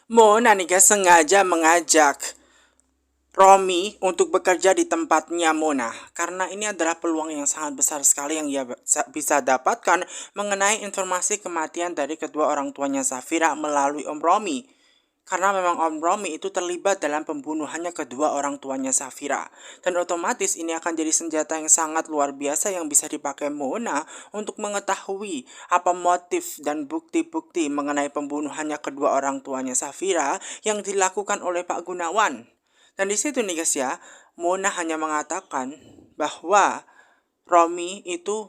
Mona nih guys sengaja mengajak Romi untuk bekerja di tempatnya Mona karena ini adalah peluang yang sangat besar sekali yang ia bisa dapatkan mengenai informasi kematian dari kedua orang tuanya Safira melalui Om Romi. Karena memang Om Romi itu terlibat dalam pembunuhannya kedua orang tuanya Safira. Dan otomatis ini akan jadi senjata yang sangat luar biasa yang bisa dipakai Mona untuk mengetahui apa motif dan bukti-bukti mengenai pembunuhannya kedua orang tuanya Safira yang dilakukan oleh Pak Gunawan. Dan di situ nih guys ya, Mona hanya mengatakan bahwa Romi itu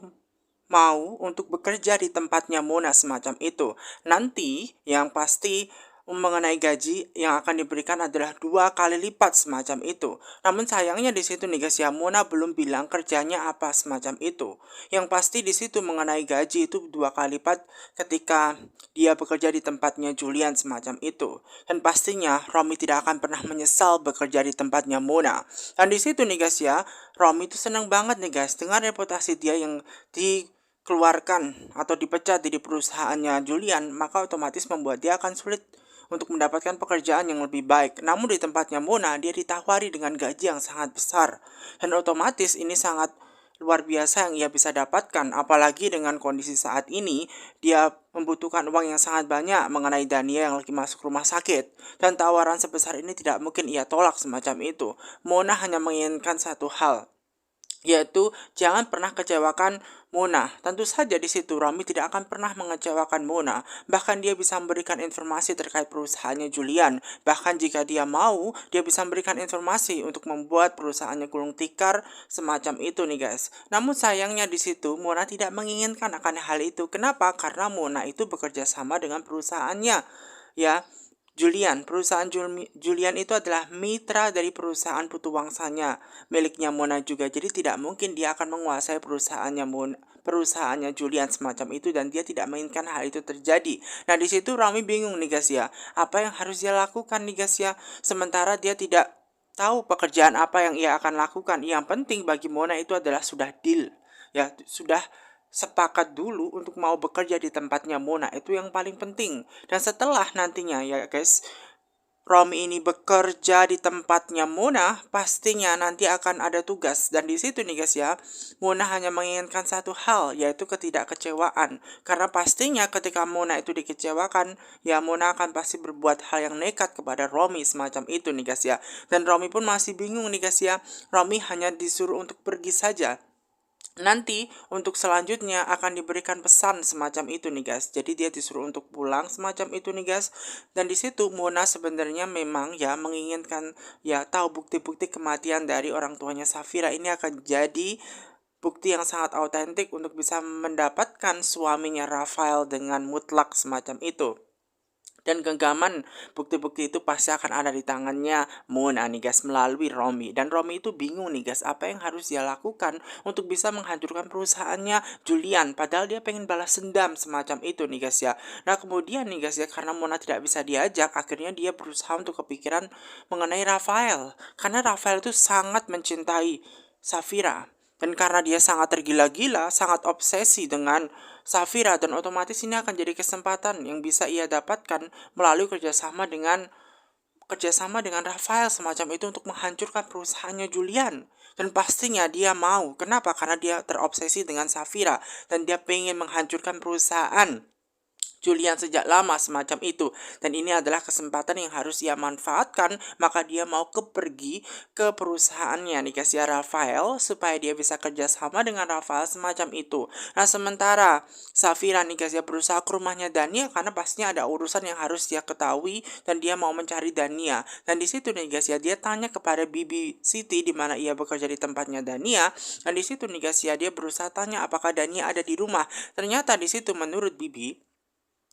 mau untuk bekerja di tempatnya Mona semacam itu. Nanti yang pasti mengenai gaji yang akan diberikan adalah 2 kali lipat semacam itu. Namun sayangnya di situ nih guys ya, Mona belum bilang kerjanya apa semacam itu. Yang pasti di situ mengenai gaji itu 2 kali lipat ketika dia bekerja di tempatnya Julian semacam itu. Dan pastinya Romi tidak akan pernah menyesal bekerja di tempatnya Mona. Dan di situ nih guys ya, Romi itu senang banget nih guys dengan reputasi dia yang dikeluarkan atau dipecat dari perusahaannya Julian, maka otomatis membuat dia akan sulit untuk mendapatkan pekerjaan yang lebih baik. Namun di tempatnya Mona, dia ditawari dengan gaji yang sangat besar. Dan otomatis ini sangat luar biasa yang ia bisa dapatkan. Apalagi dengan kondisi saat ini, dia membutuhkan uang yang sangat banyak mengenai Dania yang lagi masuk rumah sakit. Dan tawaran sebesar ini tidak mungkin ia tolak semacam itu. Mona hanya menginginkan satu hal, yaitu jangan pernah kecewakan Mona. Tentu saja di situ Romi tidak akan pernah mengecewakan Mona. Bahkan dia bisa memberikan informasi terkait perusahaannya Julian. Bahkan jika dia mau, dia bisa memberikan informasi untuk membuat perusahaannya gulung tikar semacam itu nih guys. Namun sayangnya di situ Mona tidak menginginkan akan hal itu. Kenapa? Karena Mona itu bekerja sama dengan perusahaannya. Ya, perusahaan Julian itu adalah mitra dari perusahaan putu wangsanya, miliknya Mona juga. Jadi tidak mungkin dia akan menguasai perusahaannya Julian semacam itu dan dia tidak menginginkan hal itu terjadi. Nah, di situ Rami bingung nih guys ya. Apa yang harus dia lakukan nih guys ya? Sementara dia tidak tahu pekerjaan apa yang ia akan lakukan. Yang penting bagi Mona itu adalah sudah deal. Ya, sudah sepakat dulu untuk mau bekerja di tempatnya Mona, itu yang paling penting. Dan setelah nantinya ya guys, Romi ini bekerja di tempatnya Mona, pastinya nanti akan ada tugas. Dan di situ nih guys ya, Mona hanya menginginkan satu hal, yaitu ketidakkecewaan. Karena pastinya ketika Mona itu dikecewakan, ya Mona akan pasti berbuat hal yang nekat kepada Romi semacam itu nih guys ya. Dan Romi pun masih bingung nih guys ya. Romi hanya disuruh untuk pergi saja. Nanti untuk selanjutnya akan diberikan pesan semacam itu nih guys. Jadi dia disuruh untuk pulang semacam itu nih guys. Dan di situ Mona sebenarnya memang ya menginginkan ya tahu bukti-bukti kematian dari orang tuanya Safira. Ini akan jadi bukti yang sangat autentik untuk bisa mendapatkan suaminya Rafael dengan mutlak semacam itu. Dan genggaman bukti-bukti itu pasti akan ada di tangannya Mona nih guys melalui Romi. Dan Romi itu bingung nih guys apa yang harus dia lakukan untuk bisa menghancurkan perusahaannya Julian. Padahal dia pengen balas dendam semacam itu nih guys ya. Nah kemudian nih guys ya karena Mona tidak bisa diajak, akhirnya dia berusaha untuk kepikiran mengenai Rafael. Karena Rafael itu sangat mencintai Safira. Dan karena dia sangat tergila-gila, sangat obsesi dengan Safira, dan otomatis ini akan jadi kesempatan yang bisa ia dapatkan melalui kerjasama dengan Rafael semacam itu untuk menghancurkan perusahaannya Julian. Dan pastinya dia mau. Kenapa? Karena dia terobsesi dengan Safira dan dia pengen menghancurkan perusahaan Julian sejak lama semacam itu. Dan ini adalah kesempatan yang harus ia manfaatkan. Maka dia mau pergi ke perusahaannya nih guys ya Rafael, supaya dia bisa kerjasama dengan Rafael semacam itu. Nah sementara Safira nih guys ya berusaha ke rumahnya Dania karena pastinya ada urusan yang harus dia ketahui dan dia mau mencari Dania. Dan di situ nih guys ya dia tanya kepada Bibi Siti di mana ia bekerja di tempatnya Dania. Dan di situ nih guys ya dia berusaha tanya apakah Dania ada di rumah. Ternyata di situ menurut Bibi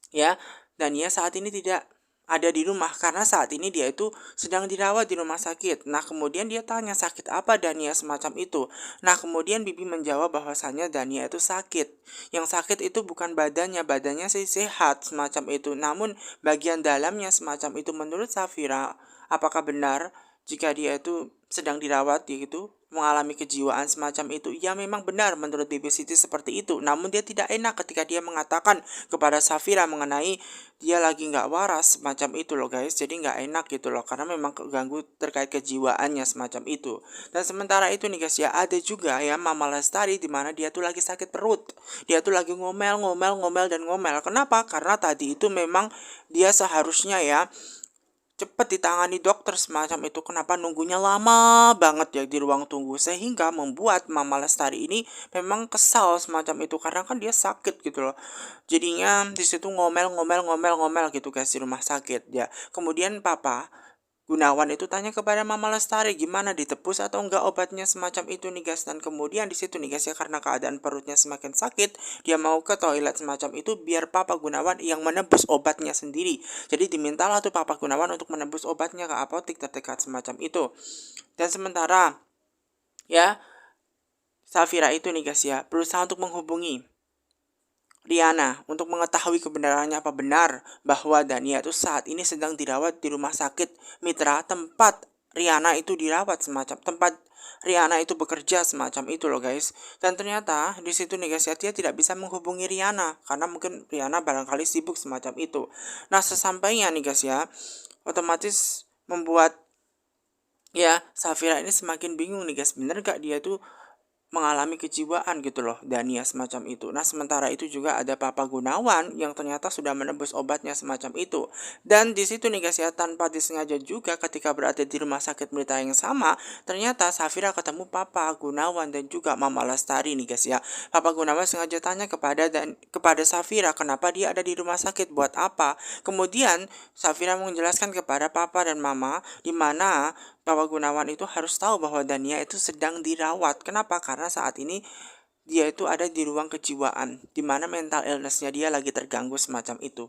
ya, Dania saat ini tidak ada di rumah karena saat ini dia itu sedang dirawat di rumah sakit. Nah kemudian dia tanya sakit apa Dania semacam itu. Nah kemudian Bibi menjawab bahwasannya Dania itu sakit. Yang sakit itu bukan badannya sih sehat semacam itu. Namun bagian dalamnya semacam itu. Menurut Safira, apakah benar jika dia itu sedang dirawat gitu, mengalami kejiwaan semacam itu. Ya memang benar menurut Bibi Siti seperti itu. Namun dia tidak enak ketika dia mengatakan kepada Safira mengenai dia lagi nggak waras semacam itu loh guys. Jadi nggak enak gitu loh karena memang keganggu terkait kejiwaannya semacam itu. Dan sementara itu nih guys ya, ada juga ya Mama Lestari di mana dia tuh lagi sakit perut. Dia tuh lagi ngomel, ngomel, ngomel dan ngomel. Kenapa? Karena tadi itu memang dia seharusnya ya cepat ditangani dokter semacam itu. Kenapa nunggunya lama banget ya di ruang tunggu, sehingga membuat Mama Lestari ini memang kesal semacam itu karena kan dia sakit gitu loh. Jadinya di situ ngomel ngomel ngomel ngomel gitu guys di rumah sakit ya. Kemudian Papa Gunawan itu tanya kepada Mama Lestari gimana ditebus atau enggak obatnya semacam itu nih guys. Dan kemudian di situ nih guys ya, karena keadaan perutnya semakin sakit, dia mau ke toilet semacam itu biar Papa Gunawan yang menebus obatnya sendiri. Jadi dimintalah tuh Papa Gunawan untuk menebus obatnya ke apotek terdekat semacam itu. Dan sementara ya Safira itu nih guys ya berusaha untuk menghubungi Riana untuk mengetahui kebenarannya apa benar bahwa Dania itu saat ini sedang dirawat di rumah sakit Mitra tempat Riana itu dirawat semacam tempat Riana itu bekerja semacam itu loh guys. Dan ternyata di situ nih guys ya, dia tidak bisa menghubungi Riana karena mungkin Riana barangkali sibuk semacam itu. Nah sesampainya nih guys ya, otomatis membuat ya Safira ini semakin bingung nih guys, bener gak dia tuh mengalami kejiwaan gitu loh Dania semacam itu. Nah sementara itu juga ada Papa Gunawan yang ternyata sudah menebus obatnya semacam itu. Dan di situ nih guys ya, tanpa disengaja juga ketika berada di rumah sakit berita yang sama, ternyata Safira ketemu Papa Gunawan dan juga Mama Lestari nih guys ya. Papa Gunawan sengaja tanya kepada Safira kenapa dia ada di rumah sakit, buat apa. Kemudian Safira menjelaskan kepada Papa dan Mama di mana Papa Gunawan itu harus tahu bahwa Dania itu sedang dirawat. Kenapa? Karena saat ini dia itu ada di ruang kejiwaan, di mana mental illness-nya dia lagi terganggu semacam itu.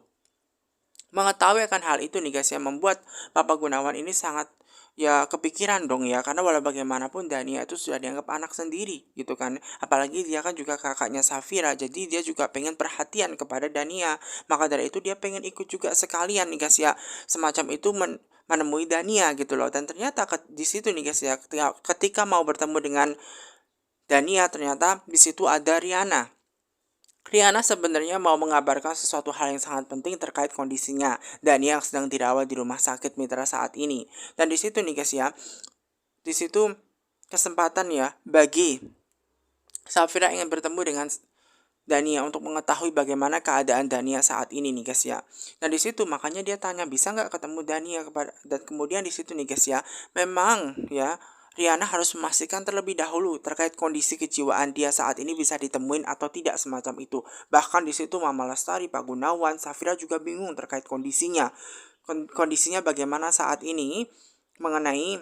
Mengetahui akan hal itu nih guys yang membuat Papa Gunawan ini sangat ya kepikiran dong ya, karena walau bagaimanapun Dania itu sudah dianggap anak sendiri gitu kan, apalagi dia kan juga kakaknya Safira, jadi dia juga pengen perhatian kepada Dania. Maka dari itu dia pengen ikut juga sekalian nih guys ya, semacam itu menemui Dania gitu loh. Dan ternyata di situ nih guys ya, ketika mau bertemu dengan Dania, ternyata di situ ada Riana. Riana sebenarnya mau mengabarkan sesuatu hal yang sangat penting terkait kondisinya Dania yang sedang dirawat di rumah sakit Mitra saat ini. Dan di situ nih guys ya, di situ kesempatan ya bagi Safira ingin bertemu dengan Dania untuk mengetahui bagaimana keadaan Dania saat ini nih guys ya. Dan di situ makanya dia tanya bisa nggak ketemu Dania kepada, dan kemudian di situ nih guys ya, memang ya Riana harus memastikan terlebih dahulu terkait kondisi kejiwaan dia saat ini bisa ditemuin atau tidak semacam itu. Bahkan di situ Mama Lestari, Pak Gunawan, Safira juga bingung terkait kondisinya. Kondisinya bagaimana saat ini mengenai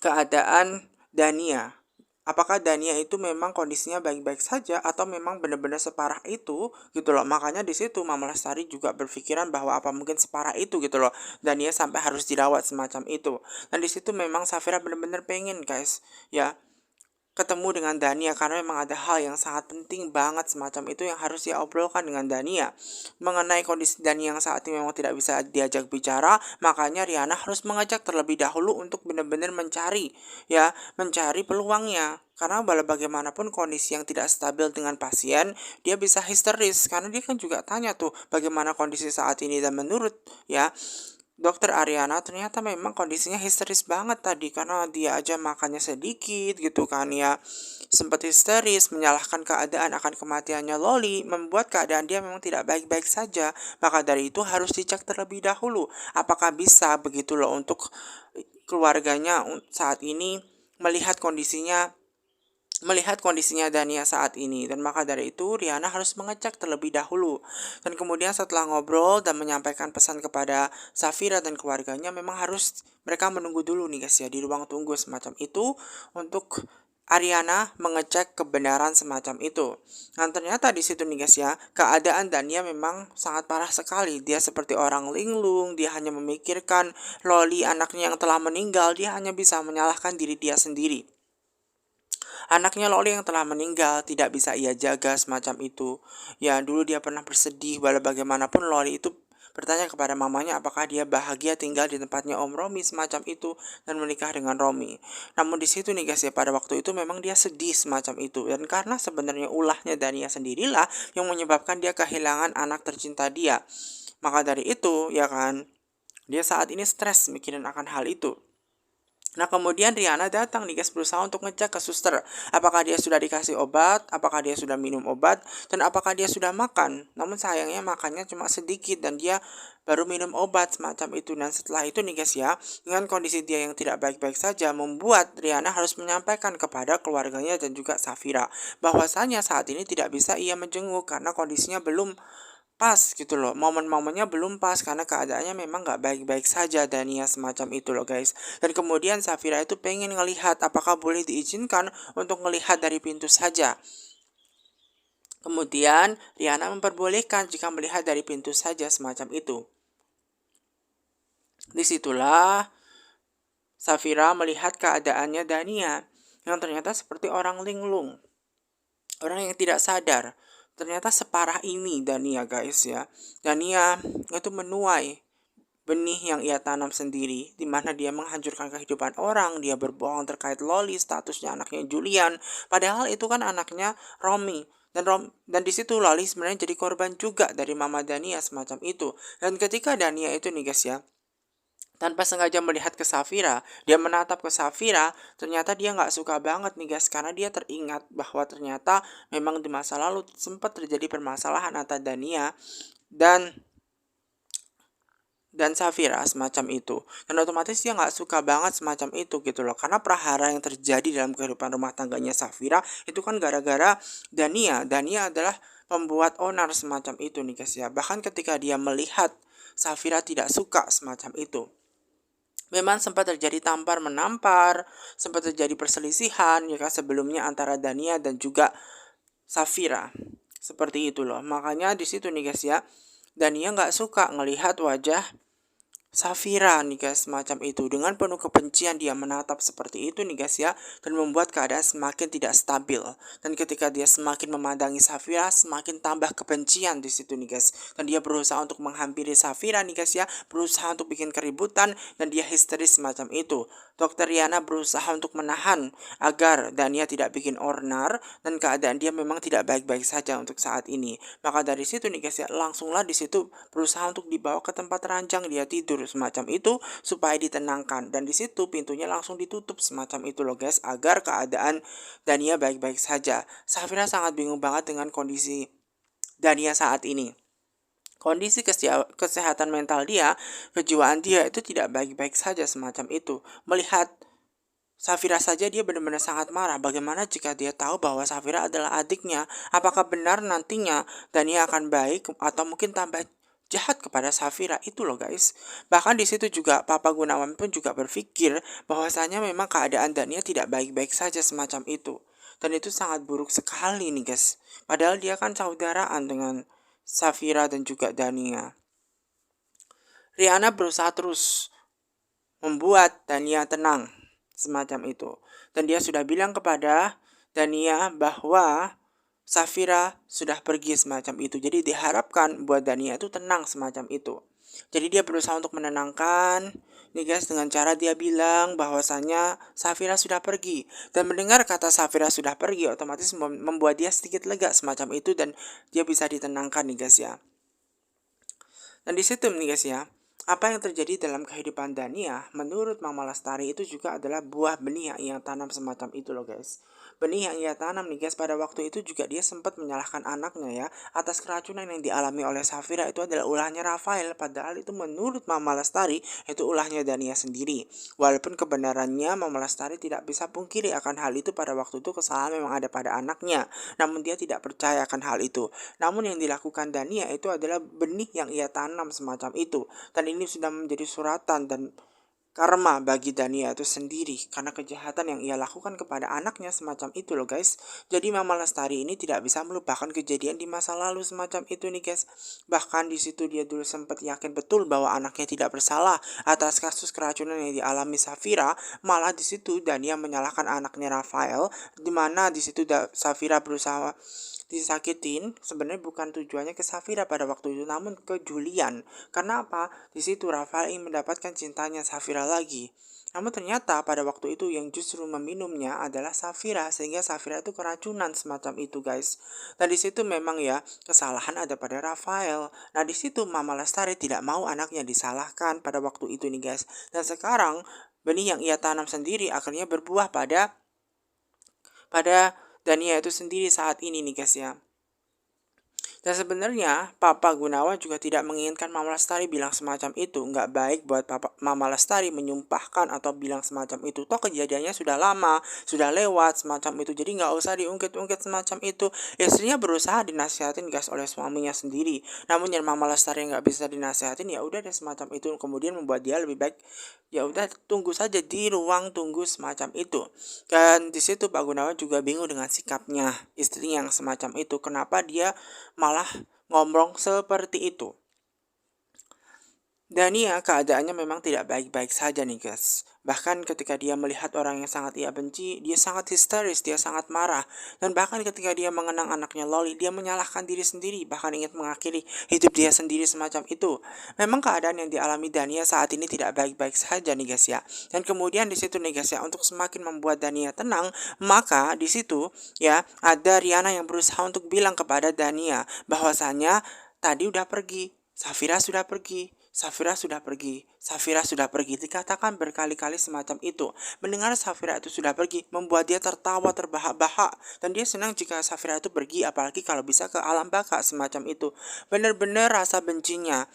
keadaan Dania. Apakah Dania itu memang kondisinya baik-baik saja atau memang benar-benar separah itu gitu loh. Makanya di situ Mama Lestari juga berpikiran bahwa apa mungkin separah itu gitu loh. Dania sampai harus dirawat semacam itu. Dan di situ memang Safira benar-benar pengen guys ya ketemu dengan Dania karena memang ada hal yang sangat penting banget semacam itu yang harus dia obrolkan dengan Dania mengenai kondisi Dania yang saat ini memang tidak bisa diajak bicara. Makanya Riana harus mengajak terlebih dahulu untuk benar-benar mencari peluangnya, karena bagaimanapun kondisi yang tidak stabil dengan pasien dia bisa histeris, karena dia kan juga tanya tuh bagaimana kondisi saat ini. Dan menurut ya Dokter Ariana ternyata memang kondisinya histeris banget tadi karena dia aja makannya sedikit gitu kan ya. Sempat histeris, menyalahkan keadaan akan kematiannya Loli, membuat keadaan dia memang tidak baik-baik saja. Maka dari itu harus dicek terlebih dahulu apakah bisa begitu loh untuk keluarganya saat ini melihat kondisinya Dania saat ini. Dan maka dari itu Riana harus mengecek terlebih dahulu. Dan kemudian setelah ngobrol dan menyampaikan pesan kepada Safira dan keluarganya, memang harus mereka menunggu dulu nih guys ya di ruang tunggu semacam itu untuk Ariana mengecek kebenaran semacam itu. Dan ternyata di situ nih guys ya, keadaan Dania memang sangat parah sekali. Dia seperti orang linglung, dia hanya memikirkan Loli anaknya yang telah meninggal, dia hanya bisa menyalahkan diri dia sendiri. Anaknya Loli yang telah meninggal tidak bisa ia jaga semacam itu. Ya dulu dia pernah bersedih walau bagaimanapun Loli itu bertanya kepada mamanya apakah dia bahagia tinggal di tempatnya Om Romi semacam itu dan menikah dengan Romi. Namun di situ nih guys ya, pada waktu itu memang dia sedih semacam itu, dan karena sebenarnya ulahnya Dania sendirilah yang menyebabkan dia kehilangan anak tercinta dia. Maka dari itu ya kan, dia saat ini stres mikirin akan hal itu. Nah kemudian Riana datang nih guys, berusaha untuk ngecek ke suster apakah dia sudah dikasih obat, apakah dia sudah minum obat, dan apakah dia sudah makan. Namun sayangnya makannya cuma sedikit dan dia baru minum obat semacam itu. Dan setelah itu nih guys ya, dengan kondisi dia yang tidak baik-baik saja, membuat Riana harus menyampaikan kepada keluarganya dan juga Safira bahwasanya saat ini tidak bisa ia menjenguk karena kondisinya belum pas gitu loh, momen-momennya belum pas karena keadaannya memang nggak baik-baik saja Dania semacam itu loh guys. Dan kemudian Safira itu pengen ngelihat apakah boleh diizinkan untuk melihat dari pintu saja. Kemudian Riana memperbolehkan jika melihat dari pintu saja semacam itu. Disitulah Safira melihat keadaannya Dania yang ternyata seperti orang linglung, orang yang tidak sadar. Ternyata separah ini Dania guys ya. Dania itu menuai benih yang ia tanam sendiri, di mana dia menghancurkan kehidupan orang, dia berbohong terkait Loli, statusnya anaknya Julian, padahal itu kan anaknya Romi. Dan di situ Loli sebenarnya jadi korban juga dari mama Dania semacam itu. Dan ketika Dania itu nih guys ya, tanpa sengaja melihat ke Safira, dia menatap ke Safira, ternyata dia nggak suka banget nih guys, karena dia teringat bahwa ternyata memang di masa lalu sempat terjadi permasalahan antara Dania dan Safira semacam itu. Dan otomatis dia nggak suka banget semacam itu gitu loh, karena prahara yang terjadi dalam kehidupan rumah tangganya Safira itu kan gara-gara Dania adalah pembuat onar semacam itu nih guys ya. Bahkan ketika dia melihat Safira tidak suka semacam itu, memang sempat terjadi tampar menampar, sempat terjadi perselisihan ya kan sebelumnya antara Dania dan juga Safira. Seperti itu loh. Makanya di situ nih guys ya, Dania nggak suka ngelihat wajah Safira nih guys semacam itu. Dengan penuh kebencian dia menatap seperti itu nih guys ya, dan membuat keadaan semakin tidak stabil. Dan ketika dia semakin memandangi Safira, semakin tambah kebencian di situ nih guys. Dan dia berusaha untuk menghampiri Safira nih guys ya, berusaha untuk bikin keributan, dan dia histeris semacam itu. Dokter Riana berusaha untuk menahan agar Dania tidak bikin ornar, dan keadaan dia memang tidak baik-baik saja untuk saat ini. Maka dari situ nih guys ya, langsunglah di situ berusaha untuk dibawa ke tempat ranjang dia tidur semacam itu supaya ditenangkan, dan di situ pintunya langsung ditutup semacam itu loh guys, agar keadaan Dania baik-baik saja. Safira sangat bingung banget dengan kondisi Dania saat ini. Kondisi kesehatan mental dia, kejiwaan dia itu tidak baik-baik saja semacam itu. Melihat Safira saja dia benar-benar sangat marah. Bagaimana jika dia tahu bahwa Safira adalah adiknya? Apakah benar nantinya Dania akan baik atau mungkin tambah jahat kepada Safira itu loh guys. Bahkan di situ juga Papa Gunawan pun juga berpikir bahwasanya memang keadaan Dania tidak baik-baik saja semacam itu. Dan itu sangat buruk sekali nih guys. Padahal dia kan saudaraan dengan Safira dan juga Dania. Riana berusaha terus membuat Dania tenang semacam itu. Dan dia sudah bilang kepada Dania bahwa Safira sudah pergi semacam itu. Jadi diharapkan buat Dania itu tenang semacam itu. Jadi dia berusaha untuk menenangkan nih guys, dengan cara dia bilang bahwasanya Safira sudah pergi. Dan mendengar kata Safira sudah pergi otomatis membuat dia sedikit lega semacam itu, dan dia bisa ditenangkan nih guys ya. Dan di situ nih guys ya, apa yang terjadi dalam kehidupan Dania menurut Mama Lestari itu juga adalah buah benih yang ia tanam semacam itu loh guys. Benih yang ia tanam nih guys, pada waktu itu juga dia sempat menyalahkan anaknya ya atas keracunan yang dialami oleh Safira itu adalah ulahnya Rafael, padahal itu menurut Mama Lestari itu ulahnya Dania sendiri. Walaupun kebenarannya Mama Lestari tidak bisa pungkiri akan hal itu, pada waktu itu kesalahan memang ada pada anaknya, namun dia tidak percaya akan hal itu. Namun yang dilakukan Dania itu adalah benih yang ia tanam semacam itu, dan ini sudah menjadi suratan dan karma bagi Dania itu sendiri karena kejahatan yang ia lakukan kepada anaknya semacam itu loh guys. Jadi Mama Lestari ini tidak bisa melupakan kejadian di masa lalu semacam itu nih guys. Bahkan di situ dia dulu sempat yakin betul bahwa anaknya tidak bersalah atas kasus keracunan yang dialami Safira. Malah di situ Dania menyalahkan anaknya Rafael, di mana di situ Safira berusaha disakitin sebenarnya bukan tujuannya ke Safira pada waktu itu, namun ke Julian. Karena apa? Di situ Rafael ingin mendapatkan cintanya Safira lagi. Namun ternyata pada waktu itu yang justru meminumnya adalah Safira, sehingga Safira itu keracunan semacam itu, guys. Dan di situ memang ya kesalahan ada pada Rafael. Nah di situ Mama Lestari tidak mau anaknya disalahkan pada waktu itu nih, guys. Dan sekarang benih yang ia tanam sendiri akhirnya berbuah pada Dania itu sendiri saat ini nih, guys ya. Dan sebenarnya Papa Gunawan juga tidak menginginkan Mama Lestari bilang semacam itu. Nggak baik buat Mama Lestari menyumpahkan atau bilang semacam itu. Toh kejadiannya sudah lama, sudah lewat semacam itu. Jadi nggak usah diungkit-ungkit semacam itu. Istrinya berusaha dinasihatin guys oleh suaminya sendiri. Namun yang Mama Lestari nggak bisa dinasihatin, ya udah deh semacam itu. Kemudian membuat dia lebih baik, ya udah tunggu saja di ruang tunggu semacam itu. Dan di situ Pak Gunawan juga bingung dengan sikapnya istri yang semacam itu. Kenapa dia malah ngomong seperti itu. Dania keadaannya memang tidak baik-baik saja nih, guys. Bahkan ketika dia melihat orang yang sangat ia benci, dia sangat histeris, dia sangat marah. Dan bahkan ketika dia mengenang anaknya Loli, dia menyalahkan diri sendiri, bahkan ingin mengakhiri hidup dia sendiri semacam itu. Memang keadaan yang dialami Dania saat ini tidak baik-baik saja nih, guys ya. Dan kemudian di situ nih, guys ya, untuk semakin membuat Dania tenang, maka di situ ya ada Riana yang berusaha untuk bilang kepada Dania bahwasanya tadi udah pergi, Safira sudah pergi, Safira sudah pergi, Safira sudah pergi. Dikatakan berkali-kali semacam itu. Mendengar Safira itu sudah pergi membuat dia tertawa terbahak-bahak. Dan dia senang jika Safira itu pergi, apalagi kalau bisa ke alam baka semacam itu. Benar-benar rasa bencinya,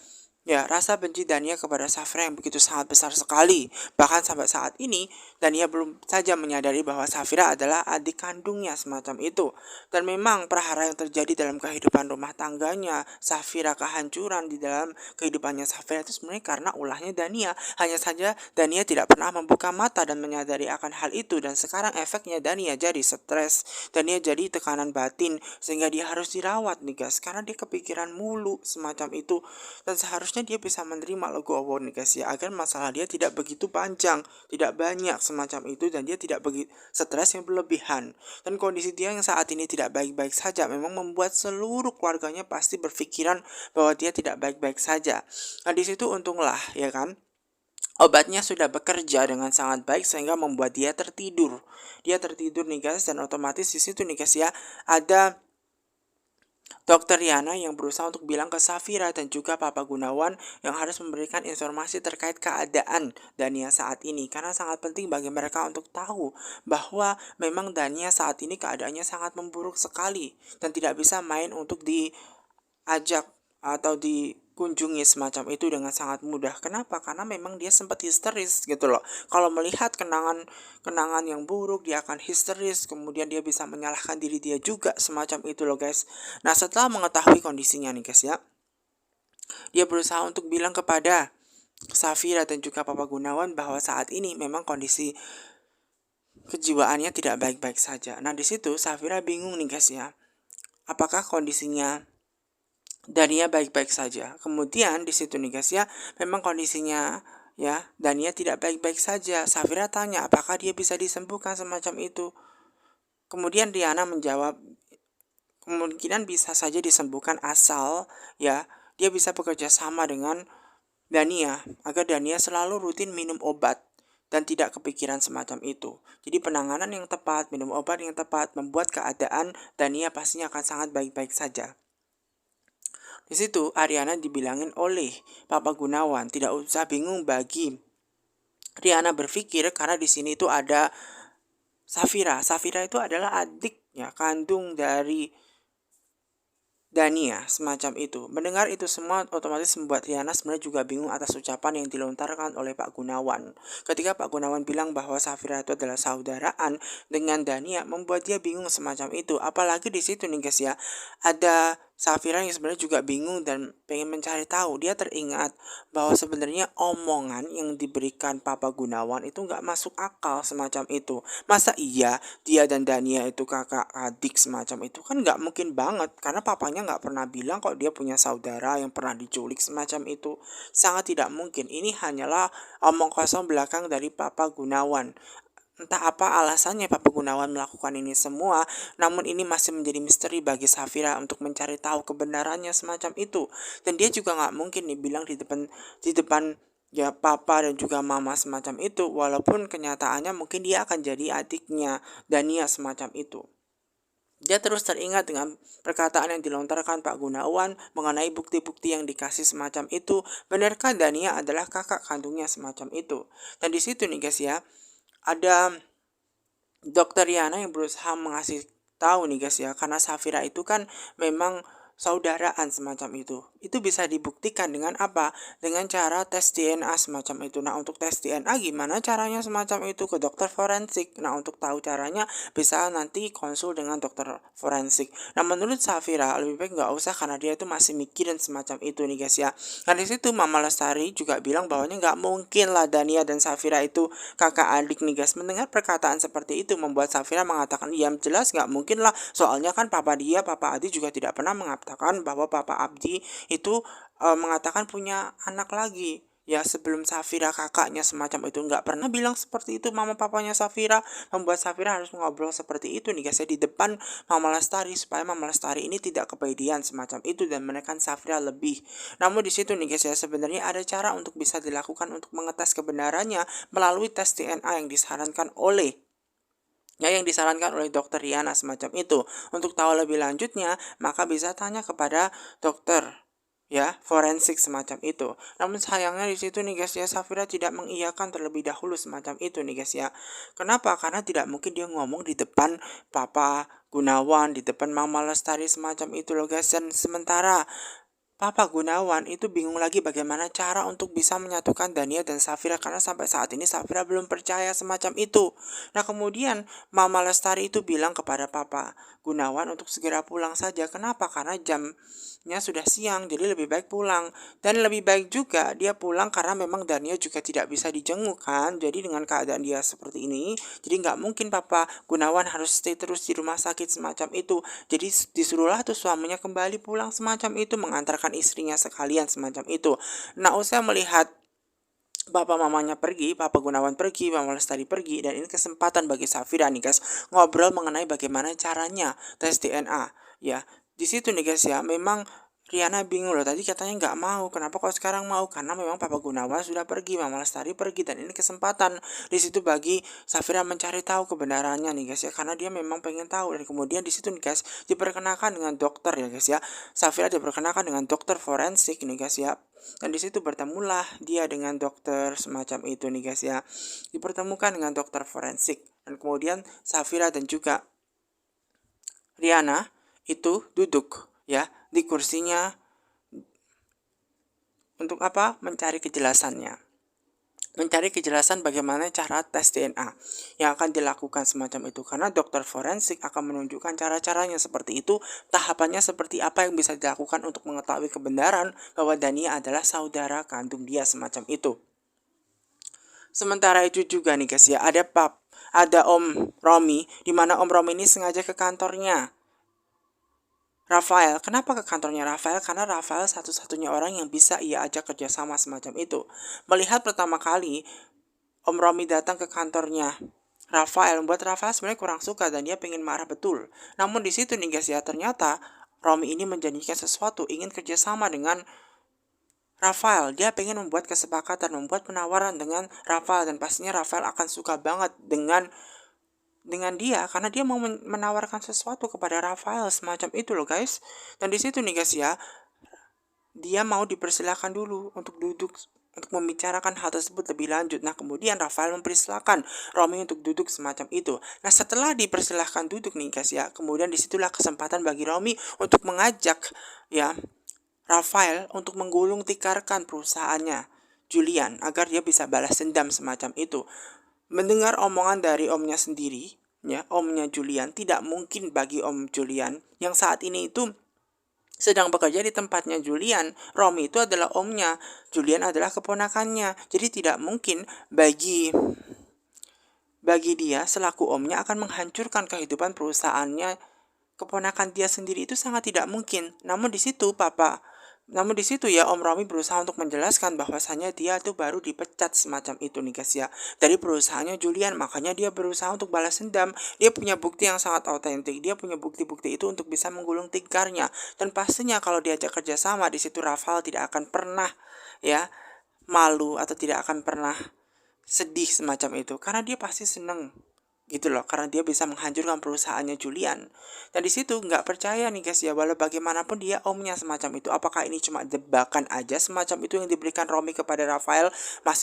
ya, rasa benci Dania kepada Safira yang begitu sangat besar sekali. Bahkan sampai saat ini, Dania belum saja menyadari bahwa Safira adalah adik kandungnya semacam itu. Dan memang perhara yang terjadi dalam kehidupan rumah tangganya Safira, kehancuran di dalam kehidupannya Safira itu sebenarnya karena ulahnya Dania. Hanya saja Dania tidak pernah membuka mata dan menyadari akan hal itu. Dan sekarang efeknya Dania jadi stres, Dania jadi tekanan batin, sehingga dia harus dirawat nih guys, karena dia kepikiran mulu semacam itu. Dan seharusnya dia bisa menerima legowo nih guys ya, agar masalah dia tidak begitu panjang, tidak banyak semacam itu, dan dia tidak begitu stres yang berlebihan. Dan kondisi dia yang saat ini tidak baik-baik saja memang membuat seluruh keluarganya pasti berpikiran bahwa dia tidak baik-baik saja. Nah di situ untunglah ya kan, obatnya sudah bekerja dengan sangat baik sehingga membuat dia tertidur. Dia tertidur nih guys, dan otomatis di situ nih guys ya ada Dokter Yana yang berusaha untuk bilang ke Safira dan juga Papa Gunawan yang harus memberikan informasi terkait keadaan Dania saat ini. Karena sangat penting bagi mereka untuk tahu bahwa memang Dania saat ini keadaannya sangat memburuk sekali. Dan tidak bisa main untuk diajak atau dikunjungi semacam itu dengan sangat mudah. Kenapa? Karena memang dia sempat histeris gitu loh. Kalau melihat kenangan yang buruk, dia akan histeris, kemudian dia bisa menyalahkan diri dia juga semacam itu loh guys. Nah setelah mengetahui kondisinya nih guys ya, dia berusaha untuk bilang kepada Safira dan juga Papa Gunawan bahwa saat ini memang kondisi kejiwaannya tidak baik-baik saja. Nah di situ Safira bingung nih guys ya, apakah kondisinya Dania baik-baik saja. Kemudian di situ nih guys ya, memang kondisinya ya Dania tidak baik-baik saja. Safira tanya apakah dia bisa disembuhkan semacam itu. Kemudian Riana menjawab kemungkinan bisa saja disembuhkan asal ya dia bisa bekerja sama dengan Dania agar Dania selalu rutin minum obat dan tidak kepikiran semacam itu. Jadi penanganan yang tepat, minum obat yang tepat membuat keadaan Dania pastinya akan sangat baik-baik saja. Di situ Ariana dibilangin oleh Papa Gunawan, tidak usah bingung bagi Riana berpikir karena di sini itu ada Safira. Safira itu adalah adiknya kandung dari Dania, semacam itu. Mendengar itu semua otomatis membuat Riana sebenarnya juga bingung atas ucapan yang dilontarkan oleh Pak Gunawan. Ketika Pak Gunawan bilang bahwa Safira itu adalah saudaraan dengan Dania, membuat dia bingung semacam itu. Apalagi di situ nih guys ya, ada Safira yang sebenarnya juga bingung dan pengen mencari tahu. Dia teringat bahwa sebenarnya omongan yang diberikan Papa Gunawan itu nggak masuk akal semacam itu. Masa iya dia dan Dania itu kakak adik semacam itu? Kan nggak mungkin banget, karena papanya nggak pernah bilang kok dia punya saudara yang pernah diculik semacam itu. Sangat tidak mungkin. Ini hanyalah omong kosong belakang dari Papa Gunawan. Entah apa alasannya Papa Gunawan melakukan ini semua, namun ini masih menjadi misteri bagi Safira untuk mencari tahu kebenarannya semacam itu. Dan dia juga nggak mungkin nih bilang di depan ya Papa dan juga Mama semacam itu, walaupun kenyataannya mungkin dia akan jadi adiknya Dania semacam itu. Dia terus teringat dengan perkataan yang dilontarkan Pak Gunawan mengenai bukti-bukti yang dikasih semacam itu. Benarkah Dania adalah kakak kandungnya semacam itu? Dan di situ nih guys ya, ada Dokter Yana yang berusaha mengasih tahu nih guys ya, karena Safira itu kan memang saudaraan semacam itu. Itu bisa dibuktikan dengan apa? Dengan cara tes DNA semacam itu. Nah, untuk tes DNA gimana caranya semacam itu? Ke dokter forensik. Nah, untuk tahu caranya bisa nanti konsul dengan dokter forensik. Nah, menurut Safira lebih baik nggak usah karena dia itu masih mikirin semacam itu nih guys ya. Nah, di situ Mama Lestari juga bilang bahwanya nggak mungkin lah Dania dan Safira itu kakak adik nih guys. Mendengar perkataan seperti itu membuat Safira mengatakan, "Ya jelas nggak mungkin lah. Soalnya kan Papa Adi juga tidak pernah mengatakan bahwa Papa Abdi itu mengatakan punya anak lagi." Ya sebelum Safira kakaknya semacam itu nggak pernah bilang seperti itu mama papanya Safira, membuat Safira harus ngobrol seperti itu nih guys ya di depan Mama Lestari supaya Mama Lestari ini tidak kepedean semacam itu dan menekan Safira lebih. Namun di situ nih guys ya sebenarnya ada cara untuk bisa dilakukan untuk mengetes kebenarannya melalui tes DNA yang disarankan oleh dokter Riana semacam itu. Untuk tahu lebih lanjutnya, maka bisa tanya kepada dokter ya forensik semacam itu. Namun sayangnya di situ nih guys ya Safira tidak mengiyakan terlebih dahulu semacam itu nih guys ya. Kenapa? Karena tidak mungkin dia ngomong di depan Papa Gunawan, di depan Mama Lestari semacam itu loh guys. Dan sementara Papa Gunawan itu bingung lagi bagaimana cara untuk bisa menyatukan Dania dan Safira karena sampai saat ini Safira belum percaya semacam itu. Nah kemudian Mama Lestari itu bilang kepada Papa Gunawan untuk segera pulang saja. Kenapa? Karena jamnya sudah siang jadi lebih baik pulang. Dan lebih baik juga dia pulang karena memang Dania juga tidak bisa dijenguk kan. Jadi dengan keadaan dia seperti ini jadi nggak mungkin Papa Gunawan harus stay terus di rumah sakit semacam itu. Jadi disuruhlah tuh suaminya kembali pulang semacam itu mengantarkan istrinya sekalian semacam itu. Nah, usai melihat Papa Gunawan pergi, Mama Lestari pergi, dan ini kesempatan bagi Safira nih guys, ngobrol mengenai bagaimana caranya tes DNA. Ya, di situ nih guys ya, memang Riana bingung loh, tadi katanya nggak mau, kenapa kok sekarang mau? Karena memang Papa Gunawan sudah pergi, Mama Lestari pergi, dan ini kesempatan di situ bagi Safira mencari tahu kebenarannya nih guys ya, karena dia memang pengen tahu. Dan kemudian di situ nih guys, diperkenalkan dengan dokter ya guys ya, Safira diperkenalkan dengan dokter forensik nih guys ya. Dan di situ bertemulah dia dengan dokter semacam itu nih guys ya. Dipertemukan dengan dokter forensik. Dan kemudian Safira dan juga Riana itu duduk ya di kursinya untuk apa? Mencari kejelasannya. Mencari kejelasan bagaimana cara tes DNA yang akan dilakukan semacam itu. Karena dokter forensik akan menunjukkan cara-caranya seperti itu, tahapannya seperti apa yang bisa dilakukan untuk mengetahui kebenaran bahwa Dania adalah saudara kandung dia semacam itu. Sementara itu juga nih guys ya, ada Om Romi, di mana Om Romi ini sengaja ke kantornya Rafael. Kenapa ke kantornya Rafael? Karena Rafael satu-satunya orang yang bisa ia ajak kerjasama semacam itu. Melihat pertama kali Om Romi datang ke kantornya Rafael, membuat Rafael sebenarnya kurang suka dan dia pengen marah betul. Namun di situ nih guys ya, ternyata Romi ini menjanjikan sesuatu, ingin kerjasama dengan Rafael. Dia pengen membuat kesepakatan, membuat penawaran dengan Rafael, dan pastinya Rafael akan suka banget dengan dia karena dia mau menawarkan sesuatu kepada Rafael semacam itu loh guys. Dan di situ nih guys ya, dia mau dipersilakan dulu untuk duduk untuk membicarakan hal tersebut lebih lanjut. Nah kemudian Rafael mempersilahkan Romi untuk duduk semacam itu. Nah setelah dipersilahkan duduk nih guys ya, kemudian disitulah kesempatan bagi Romi untuk mengajak ya Rafael untuk menggulung tikarkan perusahaannya Julian agar dia bisa balas dendam semacam itu. Mendengar omongan dari omnya sendiri, ya, omnya Julian, tidak mungkin bagi om Julian yang saat ini itu sedang bekerja di tempatnya Julian. Romi itu adalah omnya, Julian adalah keponakannya. Jadi tidak mungkin bagi dia selaku omnya akan menghancurkan kehidupan perusahaannya keponakan dia sendiri, itu sangat tidak mungkin. Namun di situ Papa Namun di situ ya Om Romi berusaha untuk menjelaskan bahwasannya dia tuh baru dipecat semacam itu nih guys ya dari perusahaannya Julian, makanya dia berusaha untuk balas dendam. Dia punya bukti yang sangat autentik, dia punya bukti-bukti itu untuk bisa menggulung tikarnya. Dan pastinya kalau diajak kerjasama di situ Rafael tidak akan pernah ya malu atau tidak akan pernah sedih semacam itu karena dia pasti seneng gitu loh, karena dia bisa menghancurkan perusahaannya Julian. Dan di situ nggak percaya nih guys ya, walau bagaimanapun dia omnya semacam itu, apakah ini cuma jebakan aja semacam itu yang diberikan Romi kepada Rafael, masih